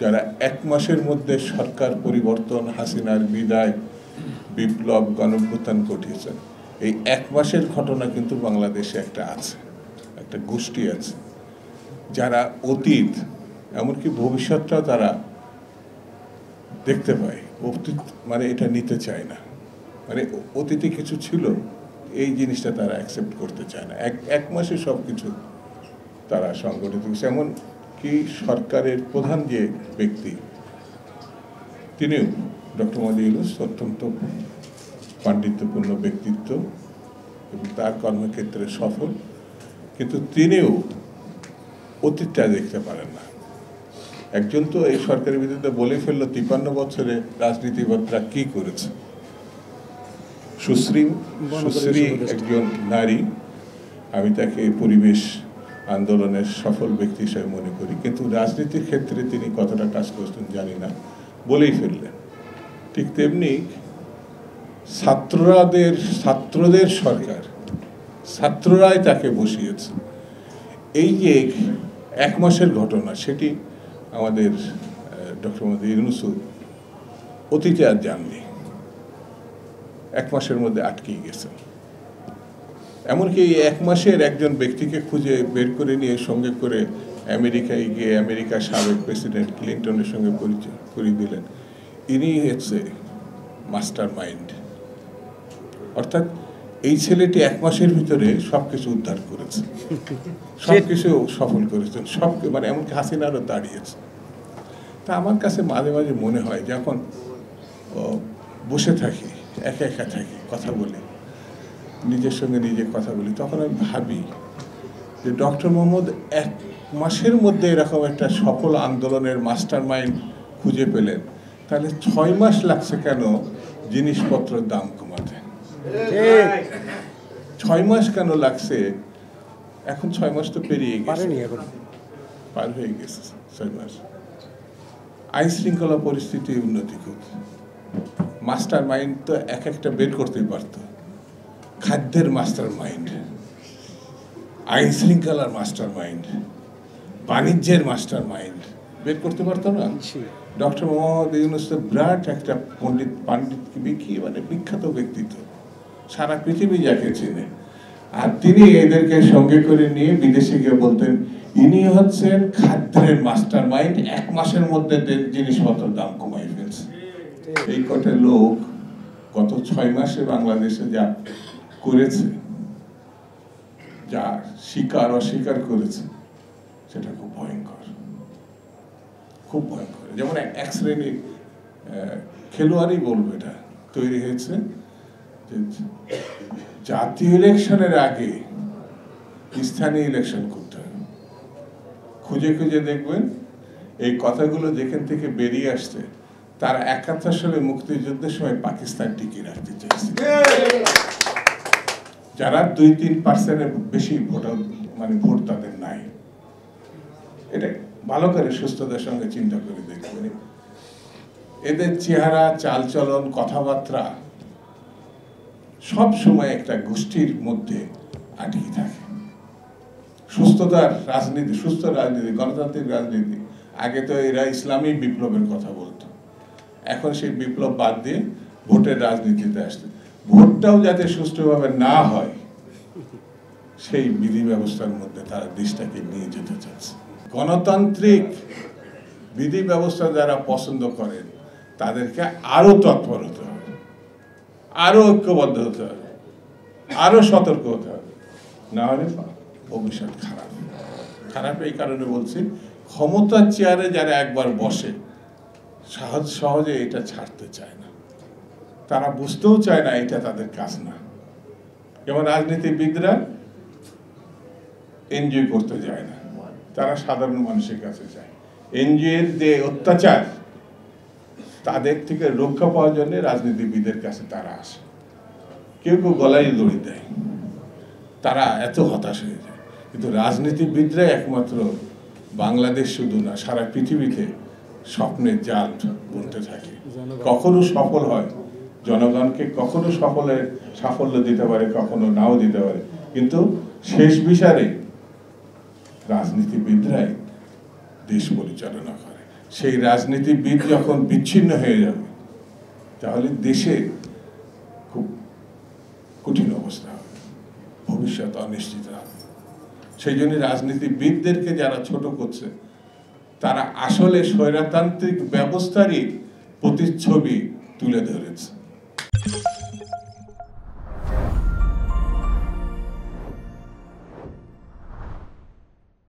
যারা এক মাসের মধ্যে সরকার পরিবর্তন, হাসিনার বিদায়, বিপ্লব, গণঅভ্যুত্থান ঘটিয়েছেন, এই এক মাসের ঘটনা কিন্তু বাংলাদেশে একটা আছে, একটা গোষ্ঠী আছে যারা অতীত এমনকি ভবিষ্যৎটাও তারা দেখতে পায়, অতীত মানে এটা নিতে চায় না, মানে অতীতে কিছু ছিল এই জিনিসটা তারা অ্যাকসেপ্ট করতে চায় না। এক মাসে সব কিছু তারা সংগঠিত করছে। এমন কি সরকারের প্রধান যে ব্যক্তি, তিনিও ডক্টর মোহাম্মদ ইউনূস অত্যন্ত পাণ্ডিত্যপূর্ণ ব্যক্তিত্ব এবং তার কর্মক্ষেত্রে সফল, কিন্তু তিনিও অতীতটা দেখতে পারেন না। একজন তো এই সরকারের বিরুদ্ধে বলে ফেললো 53 বছরে রাজনীতিবিদরা কি করেছে। সুশ্রী একজন নারী, আমি তাকে পরিবেশ আন্দোলনের সফল ব্যক্তি হিসেবে মনে করি, কিন্তু রাজনীতির ক্ষেত্রে তিনি কতটা কাজ করতেন জানি না, বলেই ফেললেন। ঠিক তেমনি ছাত্রদের সরকার, ছাত্ররাই তাকে বসিয়েছে। এই যে এক মাসের ঘটনা, সেটি আমাদের ডক্টর মোহাম্মদ ইউনূস অতীতে আর জাননি, এক মাসের মধ্যে আটকে গেছে। এমনকি এই এক মাসের একজন ব্যক্তিকে খুঁজে বের করে নিয়ে সঙ্গে করে আমেরিকায় গিয়ে আমেরিকার সাবেক প্রেসিডেন্ট ক্লিন্টনের সঙ্গে পরিচয় করিয়ে দিলেন। ইনি হচ্ছে মাস্টার মাইন্ড, অর্থাৎ এই ছেলেটি এক মাসের ভিতরে সবকিছু উদ্ধার করেছে, সবকিছু সফল করেছেন, সব মানে এমনকি হাসিনারও দাঁড়িয়েছে। তা আমার কাছে মাঝে মাঝে মনে হয়, যখন বসে থাকি, একা একা থাকি, কথা বলি, নিজের সঙ্গে নিজে কথা বলি, তখন আমি ভাবি যে ডক্টর মোহাম্মদ এক মাসের মধ্যে এরকম একটা সফল আন্দোলনের মাস্টার মাইন্ড খুঁজে পেলেন, তাহলে 6 মাস লাগছে কেন জিনিসপত্রের দাম কমাতে? 6 মাস কেন লাগছে? এখন 6 মাস তো পেরিয়ে গেছে, পার হয়ে গেছে 6 মাস। আইন শৃঙ্খলা পরিস্থিতি উন্নতি করছে, মাস্টার মাইন্ড তো এক একটা বের করতেই পারতো। খাদ্যের মাস্টার মাইন্ড, আইন শৃঙ্খলার মাস্টার মাইন্ড, বাণিজ্যের মাস্টার মাইন্ড বের করতে পারতো না? ডক্টর মোহাম্মদ ইউনূস তো বিরাট একটা পাণ্ডিত মানে বিখ্যাত ব্যক্তিত্ব, সারা পৃথিবী যাকে চেনে। আর তিনি এদেরকে সঙ্গে করে নিয়ে বিদেশে গিয়ে বলতেন, ইনি হচ্ছেন খাদ্যের মাস্টার মাইন্ড, এক মাসের মধ্যে জিনিসপত্রের দাম কমাই ফেলছে। এই কটা লোক গত 6 মাসে বাংলাদেশে যা করেছে, যা স্বীকার অস্বীকার করেছে, সেটা খুব ভয়ঙ্কর, খুব ভয়ঙ্কর। যেমন এক শ্রেণীর খেলোয়াড়ই বলবো, এটা তৈরি হয়েছে যে জাতীয় ইলেকশনের আগে স্থানীয় ইলেকশন করতে হবে। খুঁজে খুঁজে দেখবেন এই কথাগুলো যেখান থেকে বেরিয়ে আসছে, তারা 71 সালে মুক্তিযুদ্ধের সময় পাকিস্তান টিকিয়ে রাখতে চাইছে। যারা 2-3% বেশি ভোট তাদের নাই। এটা ভালো করে সুস্থতার সঙ্গে চিন্তা করে দেখবেন, এদের চেহারা, চালচলন, কথাবার্তা সব সময় একটা গোষ্ঠীর মধ্যে আটকে থাকে। সুস্থতার রাজনীতি, সুস্থ রাজনীতি, গণতান্ত্রিক রাজনীতি, আগে তো এরা ইসলামী বিপ্লবের কথা বলতো, এখন সেই বিপ্লব বাদ দিয়ে ভোটের রাজনীতিতে আসছে। ভোটটাও যাতে সুষ্ঠুভাবে না হয়, সেই বিধি ব্যবস্থার মধ্যে তারা দেশটাকে নিয়ে যেতে চাচ্ছে। গণতান্ত্রিক বিধি ব্যবস্থা যারা পছন্দ করেন, তাদেরকে আরো তৎপর হতে হবে, আরো ঐক্যবদ্ধ হতে হবে, আরো সতর্ক হতে হবে, না হলে ভবিষ্যৎ খারাপ। খারাপ এই কারণে বলছি, ক্ষমতার চেয়ারে যারা একবার বসে সহজে এটা ছাড়তে চায় না, তারা বুঝতেও চায় না এটা তাদের কাজ না। যেমন রাজনীতিবিদরা এনজয় করতে যায় না, তারা সাধারণ মানুষের কাছে যায়। এনজিওর যে অত্যাচার, তাদের থেকে রক্ষা পাওয়ার জন্য রাজনীতিবিদের কাছে তারা আসে। কেউ কেউ গলায় দড়ি দেয়, তারা এত হতাশ হয়ে যায়। কিন্তু রাজনীতিবিদরা একমাত্র বাংলাদেশ শুধু না, সারা পৃথিবীতে স্বপ্নের জাল বুনতে থাকে। কখনো সফল হয়, জনগণকে কখনো সাফল্য দিতে পারে, কখনো নাও দিতে পারে, কিন্তু শেষ বিচারে রাজনীতিবিদরাই দেশ পরিচালনা করে। সেই রাজনীতিবিদ যখন বিচ্ছিন্ন হয়ে যাবে তাহলে দেশে খুব কঠিন অবস্থা হবে, ভবিষ্যৎ অনিশ্চিত হবে। সেই জন্য রাজনীতিবিদদেরকে যারা ছোট করছে তারা আসলে স্বৈরতান্ত্রিক ব্যবস্থারই প্রতিচ্ছবি তুলে ধরেছে।